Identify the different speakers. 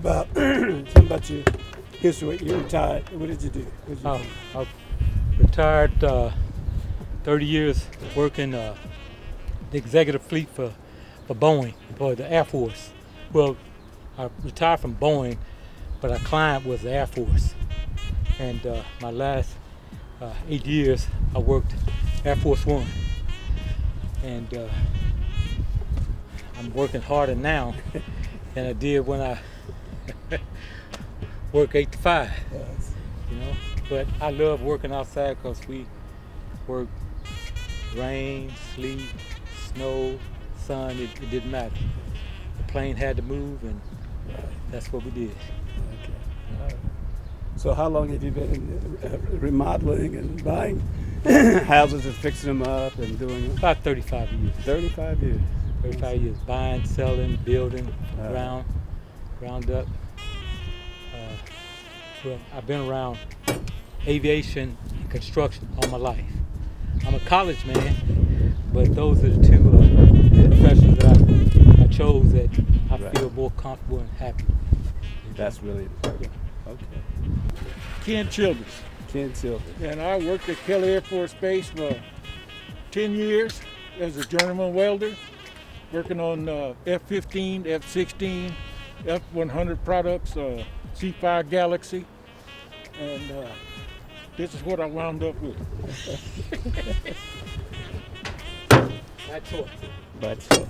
Speaker 1: about something about your history. You retired. What did you do?
Speaker 2: I retired 30 years working the executive fleet for Boeing, for the Air Force. Well, I retired from Boeing, but our client was the Air Force. And my last 8 years, I worked Air Force One. And I'm working harder now than I did when I work 8 to 5.
Speaker 1: Yes.
Speaker 2: You know, but I love working outside because we work rain, sleet, snow, sun, it didn't matter. The plane had to move, and that's what we did.
Speaker 1: Okay. All right. So how long have you been in, remodeling and buying houses and fixing them up and doing it?
Speaker 2: About 35 years.
Speaker 1: 35 years.
Speaker 2: 35 years, buying, selling, building, ground up. Well, I've been around aviation and construction all my life. I'm a college man, but those are the two professions that I chose that I feel more comfortable and happy.
Speaker 1: That's really important.
Speaker 2: Yeah.
Speaker 1: Okay.
Speaker 3: Ken Childers.
Speaker 1: Ken Childers.
Speaker 3: And I worked at Kelly Air Force Base for 10 years as a journeyman welder, working on F-15, F-16, F-100 products, C-5 Galaxy, and this is what I wound up with.
Speaker 2: That's all.
Speaker 1: That's all.